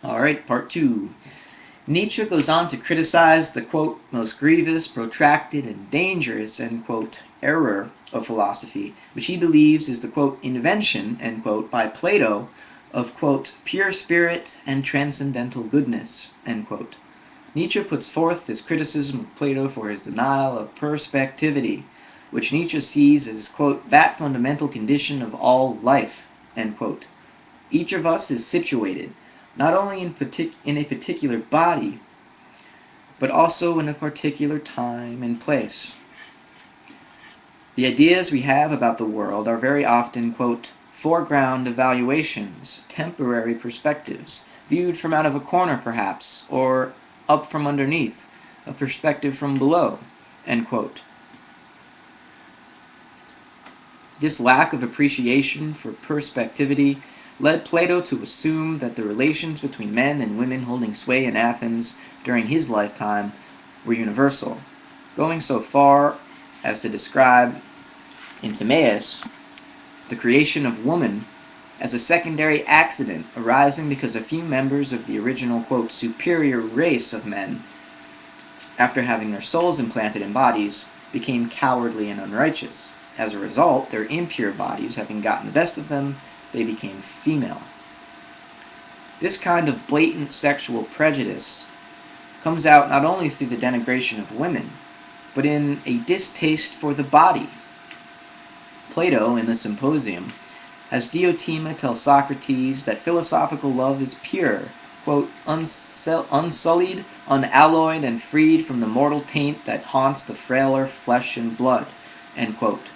Alright, part 2. Nietzsche goes on to criticize the, quote, most grievous, protracted, and dangerous, end quote, error of philosophy, which he believes is the, quote, invention, end quote, by Plato of, quote, pure spirit and transcendental goodness, end quote. Nietzsche puts forth this criticism of Plato for his denial of perspectivity, which Nietzsche sees as, quote, that fundamental condition of all life, end quote. Each of us is situated, not only in a particular body, but also in a particular time and place. The ideas we have about the world are very often, quote, foreground evaluations, temporary perspectives, viewed from out of a corner perhaps, or up from underneath, a perspective from below, end quote. This lack of appreciation for perspectivity led Plato to assume that the relations between men and women holding sway in Athens during his lifetime were universal, going so far as to describe in Timaeus the creation of woman as a secondary accident arising because a few members of the original, quote, superior race of men, after having their souls implanted in bodies, became cowardly and unrighteous. As a result, their impure bodies having gotten the best of them, they became female. This kind of blatant sexual prejudice comes out not only through the denigration of women, but in a distaste for the body. Plato, in the Symposium, has Diotima tell Socrates that philosophical love is pure, quote, unsullied, unalloyed, and freed from the mortal taint that haunts the frailer flesh and blood, end quote.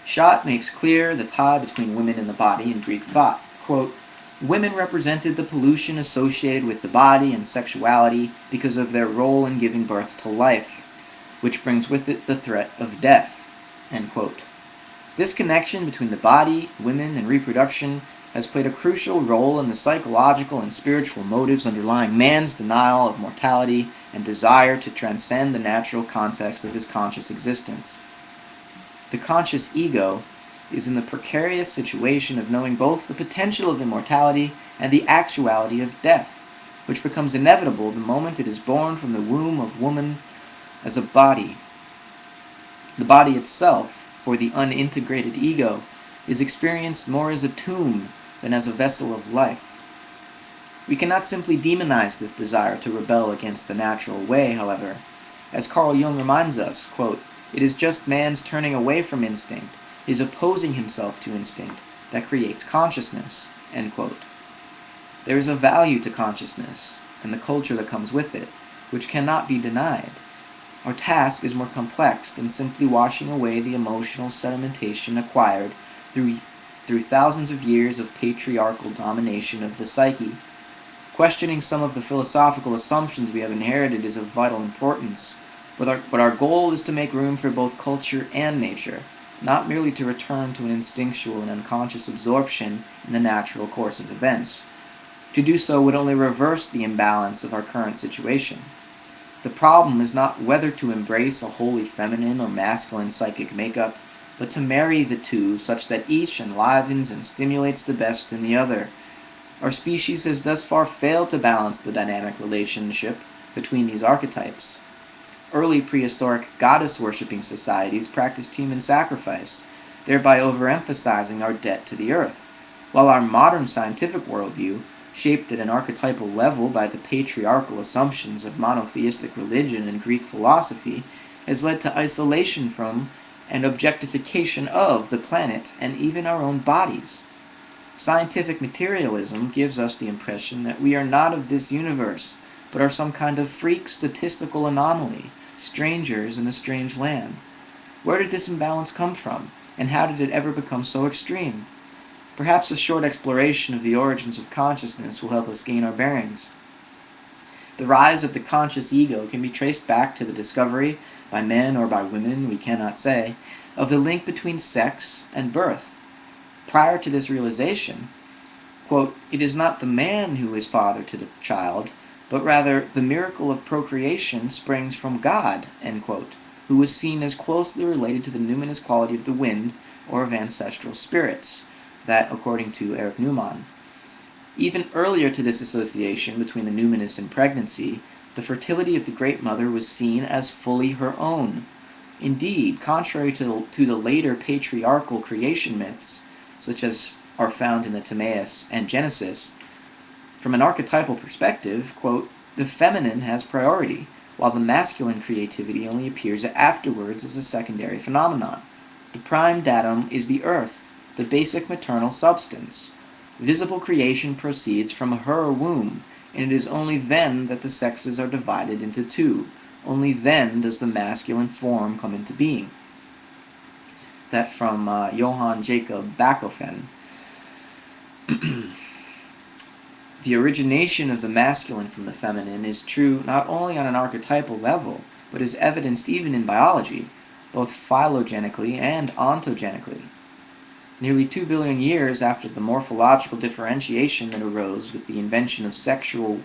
Schott makes clear the tie between women and the body in Greek thought. Quote, women represented the pollution associated with the body and sexuality because of their role in giving birth to life, which brings with it the threat of death, end quote. This connection between the body, women, and reproduction has played a crucial role in the psychological and spiritual motives underlying man's denial of mortality and desire to transcend the natural context of his conscious existence. The conscious ego is in the precarious situation of knowing both the potential of immortality and the actuality of death, which becomes inevitable the moment it is born from the womb of woman as a body. The body itself, for the unintegrated ego, is experienced more as a tomb than as a vessel of life. We cannot simply demonize this desire to rebel against the natural way, however. As Carl Jung reminds us, quote, it is just man's turning away from instinct, his opposing himself to instinct, that creates consciousness, end quote. There is a value to consciousness, and the culture that comes with it, which cannot be denied. Our task is more complex than simply washing away the emotional sedimentation acquired through thousands of years of patriarchal domination of the psyche. Questioning some of the philosophical assumptions we have inherited is of vital importance, but our goal is to make room for both culture and nature, not merely to return to an instinctual and unconscious absorption in the natural course of events. To do so would only reverse the imbalance of our current situation. The problem is not whether to embrace a wholly feminine or masculine psychic makeup, but to marry the two such that each enlivens and stimulates the best in the other. Our species has thus far failed to balance the dynamic relationship between these archetypes. Early prehistoric goddess-worshipping societies practiced human sacrifice, thereby overemphasizing our debt to the earth, while our modern scientific worldview, shaped at an archetypal level by the patriarchal assumptions of monotheistic religion and Greek philosophy, has led to isolation from and objectification of the planet and even our own bodies. Scientific materialism gives us the impression that we are not of this universe, but are some kind of freak statistical anomaly, strangers in a strange land. Where did this imbalance come from, and how did it ever become so extreme? Perhaps a short exploration of the origins of consciousness will help us gain our bearings. The rise of the conscious ego can be traced back to the discovery, by men or by women, we cannot say, of the link between sex and birth. Prior to this realization, quote, it is not the man who is father to the child, but rather the miracle of procreation springs from God, end quote, who was seen as closely related to the numinous quality of the wind or of ancestral spirits, that according to Erich Neumann. Even earlier to this association between the numinous and pregnancy, the fertility of the Great Mother was seen as fully her own. Indeed, contrary to the later patriarchal creation myths, such as are found in the Timaeus and Genesis, from an archetypal perspective, quote, the feminine has priority, while the masculine creativity only appears afterwards as a secondary phenomenon. The prime datum is the earth, the basic maternal substance. Visible creation proceeds from her womb, and it is only then that the sexes are divided into two. Only then does the masculine form come into being. That from Johann Jacob Bachofen. The origination of the masculine from the feminine is true not only on an archetypal level, but is evidenced even in biology, both phylogenetically and ontogenetically. Nearly 2 billion years after the morphological differentiation that arose with the invention of sexual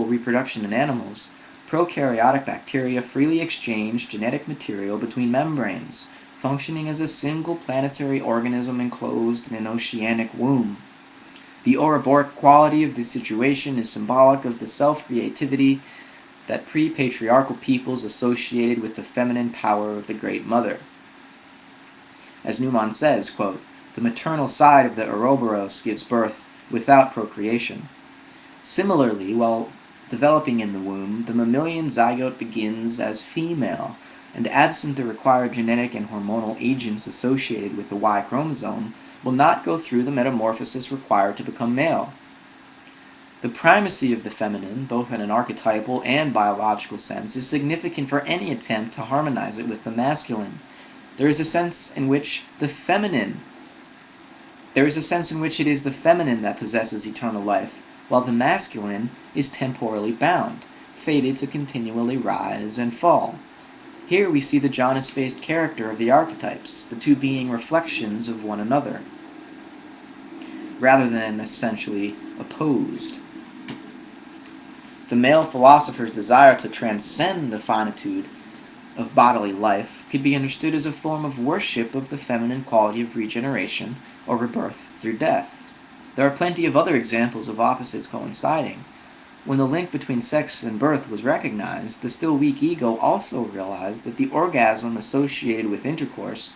reproduction in animals, prokaryotic bacteria freely exchanged genetic material between membranes, functioning as a single planetary organism enclosed in an oceanic womb. The Ouroboros quality of this situation is symbolic of the self-creativity that pre-patriarchal peoples associated with the feminine power of the Great Mother. As Newman says, quote, the maternal side of the Ouroboros gives birth without procreation. Similarly, while developing in the womb, the mammalian zygote begins as female, and absent the required genetic and hormonal agents associated with the Y chromosome, will not go through the metamorphosis required to become male. The primacy of the feminine, both in an archetypal and biological sense, is significant for any attempt to harmonize it with the masculine. There is a sense in which it is the feminine that possesses eternal life, while the masculine is temporally bound, fated to continually rise and fall. Here we see the Janus-faced character of the archetypes, the two being reflections of one another, rather than essentially opposed. The male philosopher's desire to transcend the finitude of bodily life could be understood as a form of worship of the feminine quality of regeneration or rebirth through death. There are plenty of other examples of opposites coinciding. When the link between sex and birth was recognized, the still weak ego also realized that the orgasm associated with intercourse,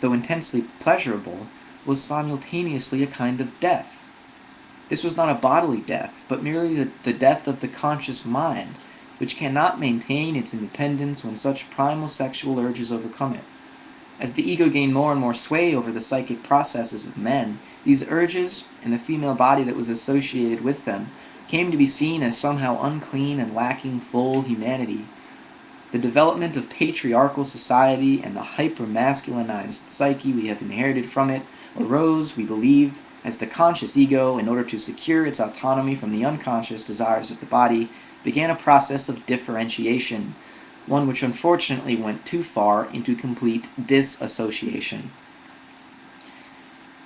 though intensely pleasurable, was simultaneously a kind of death. This was not a bodily death, but merely the death of the conscious mind, which cannot maintain its independence when such primal sexual urges overcome it. As the ego gained more and more sway over the psychic processes of men, these urges, and the female body that was associated with them, came to be seen as somehow unclean and lacking full humanity. The development of patriarchal society and the hyper-masculinized psyche we have inherited from it arose, we believe, as the conscious ego, in order to secure its autonomy from the unconscious desires of the body, began a process of differentiation, one which unfortunately went too far into complete disassociation.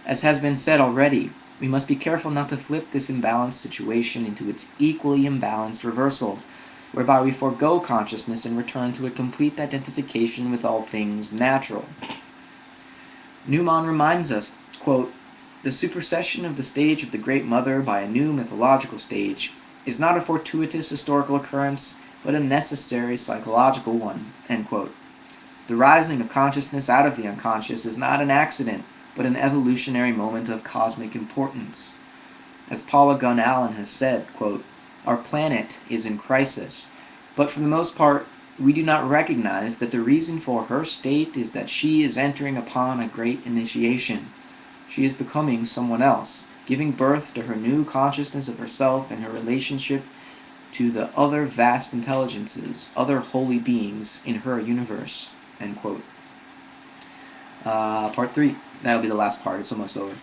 As has been said already, we must be careful not to flip this imbalanced situation into its equally imbalanced reversal, whereby we forego consciousness and return to a complete identification with all things natural. Newman reminds us, quote, the supersession of the stage of the Great Mother by a new mythological stage is not a fortuitous historical occurrence, but a necessary psychological one, end quote. The rising of consciousness out of the unconscious is not an accident, but an evolutionary moment of cosmic importance. As Paula Gunn Allen has said, quote, our planet is in crisis, but for the most part, we do not recognize that the reason for her state is that she is entering upon a great initiation. She is becoming someone else, giving birth to her new consciousness of herself and her relationship to the other vast intelligences, other holy beings in her universe, end quote. Part 3. That'll be the last part. It's almost over.